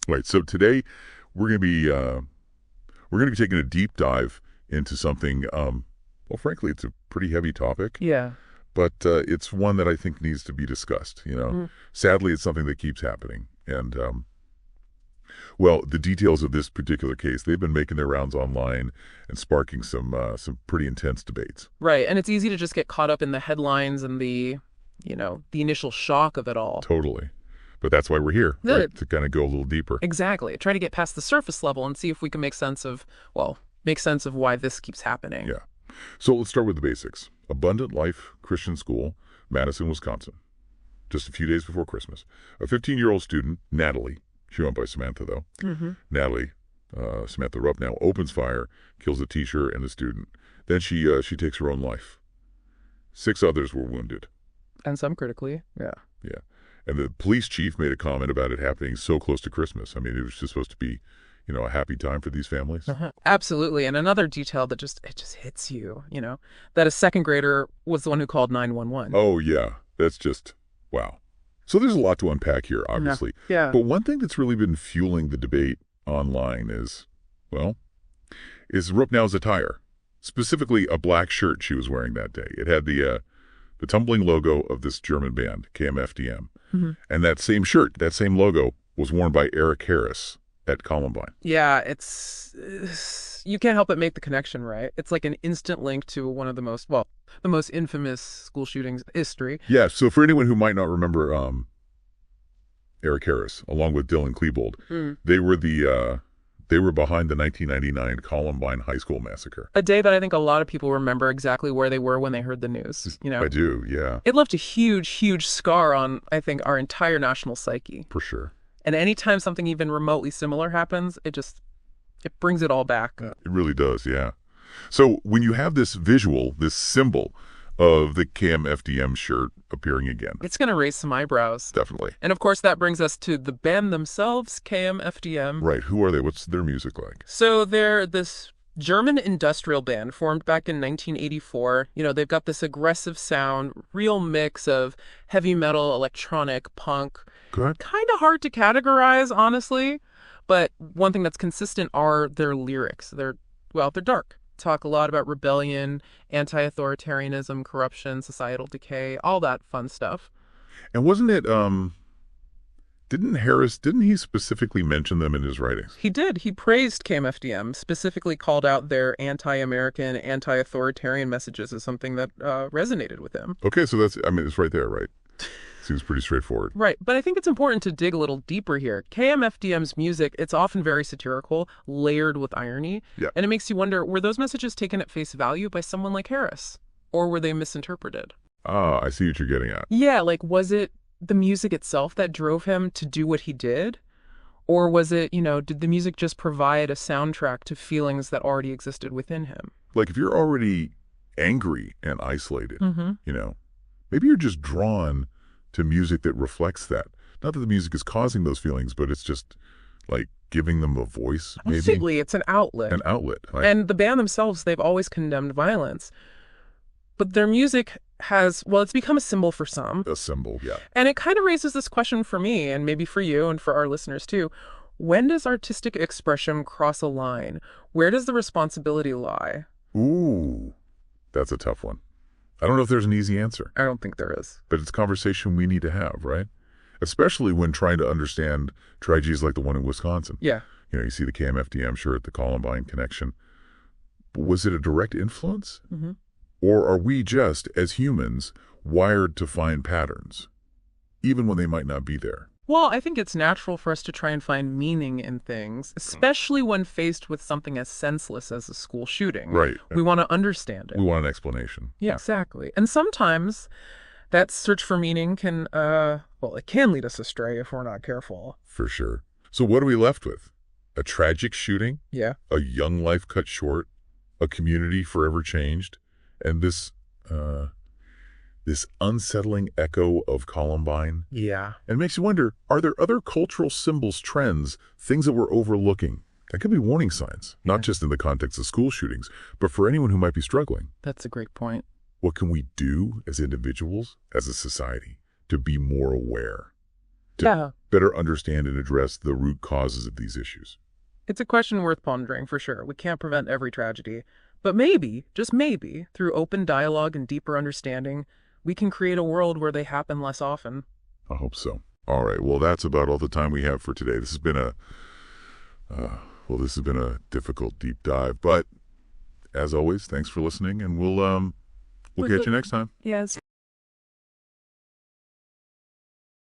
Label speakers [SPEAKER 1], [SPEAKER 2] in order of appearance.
[SPEAKER 1] Right. So today we're going to be taking a deep dive into something. Well, frankly, it's a pretty heavy topic,
[SPEAKER 2] Yeah.
[SPEAKER 1] but it's one that I think needs to be discussed.
[SPEAKER 2] Mm.
[SPEAKER 1] Sadly, it's something that keeps happening, and well, the details of this particular case, they've been making their rounds online and sparking some pretty intense debates.
[SPEAKER 2] Right. And it's easy to just get caught up in the headlines and the initial shock of it all.
[SPEAKER 1] Totally. But that's why we're here, right?
[SPEAKER 2] Good.
[SPEAKER 1] To kind of go a little deeper.
[SPEAKER 2] Exactly. Try to get past the surface level and see if we can make sense of why this keeps happening.
[SPEAKER 1] Yeah. So let's start with the basics. Abundant Life Christian School, Madison, Wisconsin. Just a few days before Christmas. A 15-year-old student, Natalie, she went by Samantha though.
[SPEAKER 2] Mm-hmm.
[SPEAKER 1] Natalie, Samantha Rupp now, opens fire, kills the teacher and the student. Then she takes her own life. 6 others were wounded.
[SPEAKER 2] And some critically. Yeah.
[SPEAKER 1] Yeah. And the police chief made a comment about it happening so close to Christmas. I mean, it was just supposed to be, a happy time for these families.
[SPEAKER 2] Absolutely. And another detail that just hits you, that a second grader was the one who called 911.
[SPEAKER 1] Oh, yeah. That's just, wow. So there's a lot to unpack here, obviously.
[SPEAKER 2] Yeah.
[SPEAKER 1] But one thing that's really been fueling the debate online is Ruppnau's attire. Specifically, a black shirt she was wearing that day. It had the tumbling logo of this German band, KMFDM.
[SPEAKER 2] Mm-hmm.
[SPEAKER 1] And that same shirt, that same logo, was worn by Eric Harris at Columbine.
[SPEAKER 2] Yeah, you can't help but make the connection, right? It's like an instant link to one of the most infamous school shootings in history.
[SPEAKER 1] Yeah, so for anyone who might not remember Eric Harris, along with Dylan Klebold, they were behind the 1999 Columbine High School massacre.
[SPEAKER 2] A day that I think a lot of people remember exactly where they were when they heard the news.
[SPEAKER 1] I do, yeah.
[SPEAKER 2] It left a huge, huge scar on, I think, our entire national psyche.
[SPEAKER 1] For sure.
[SPEAKER 2] And anytime something even remotely similar happens, it brings it all back.
[SPEAKER 1] It really does, yeah. So when you have this visual, this symbol of the KMFDM shirt appearing again.
[SPEAKER 2] It's going to raise some eyebrows.
[SPEAKER 1] Definitely.
[SPEAKER 2] And of course, that brings us to the band themselves, KMFDM.
[SPEAKER 1] Right. Who are they? What's their music like?
[SPEAKER 2] So they're this German industrial band formed back in 1984. They've got this aggressive sound, real mix of heavy metal, electronic, punk.
[SPEAKER 1] Good.
[SPEAKER 2] Kind of hard to categorize, honestly. But one thing that's consistent are their lyrics. They're dark. Talk a lot about rebellion, anti-authoritarianism, corruption, societal decay, all that fun stuff.
[SPEAKER 1] And wasn't it, didn't he specifically mention them in his writings?
[SPEAKER 2] He did. He praised KMFDM, specifically called out their anti-American, anti-authoritarian messages as something that resonated with him.
[SPEAKER 1] Okay, so it's right there, right? Seems pretty straightforward.
[SPEAKER 2] Right, but I think it's important to dig a little deeper here. KMFDM's music, it's often very satirical, layered with irony,
[SPEAKER 1] yeah.
[SPEAKER 2] And it makes you wonder, were those messages taken at face value by someone like Harris? Or were they misinterpreted?
[SPEAKER 1] Ah, I see what you're getting at.
[SPEAKER 2] Yeah, was it the music itself that drove him to do what he did? Or was it, did the music just provide a soundtrack to feelings that already existed within him?
[SPEAKER 1] Like if you're already angry and isolated,
[SPEAKER 2] Mm-hmm.
[SPEAKER 1] Maybe you're just drawn to music that reflects that. Not that the music is causing those feelings, but it's just like giving them a voice. Maybe.
[SPEAKER 2] Absolutely, it's an outlet.
[SPEAKER 1] An outlet.
[SPEAKER 2] And the band themselves, they've always condemned violence. But their music it's become a symbol for some.
[SPEAKER 1] A symbol, yeah.
[SPEAKER 2] And it kind of raises this question for me, and maybe for you and for our listeners too. When does artistic expression cross a line? Where does the responsibility lie?
[SPEAKER 1] Ooh, that's a tough one. I don't know if there's an easy answer.
[SPEAKER 2] I don't think there is.
[SPEAKER 1] But it's a conversation we need to have, right? Especially when trying to understand tragedies like the one in Wisconsin.
[SPEAKER 2] Yeah.
[SPEAKER 1] You see the KMFDM shirt, the Columbine connection. But was it a direct influence?
[SPEAKER 2] Mm-hmm.
[SPEAKER 1] Or are we just, as humans, wired to find patterns, even when they might not be there?
[SPEAKER 2] Well, I think it's natural for us to try and find meaning in things, especially when faced with something as senseless as a school shooting.
[SPEAKER 1] Right.
[SPEAKER 2] We want to understand it.
[SPEAKER 1] We want an explanation.
[SPEAKER 2] Yeah, exactly. And sometimes that search for meaning can, it can lead us astray if we're not careful.
[SPEAKER 1] For sure. So what are we left with? A tragic shooting?
[SPEAKER 2] Yeah.
[SPEAKER 1] A young life cut short? A community forever changed? And this unsettling echo of Columbine.
[SPEAKER 2] Yeah.
[SPEAKER 1] And it makes you wonder, are there other cultural symbols, trends, things that we're overlooking? That could be warning signs, not just in the context of school shootings, but for anyone who might be struggling.
[SPEAKER 2] That's a great point.
[SPEAKER 1] What can we do as individuals, as a society, to be more aware? to
[SPEAKER 2] Yeah.
[SPEAKER 1] better understand and address the root causes of these issues.
[SPEAKER 2] It's a question worth pondering, for sure. We can't prevent every tragedy. But maybe, just maybe, through open dialogue and deeper understanding, we can create a world where they happen less often.
[SPEAKER 1] I hope so. All right. Well, that's about all the time we have for today. This has been this has been a difficult deep dive, but as always, thanks for listening, and we'll catch you next time.
[SPEAKER 2] Yes.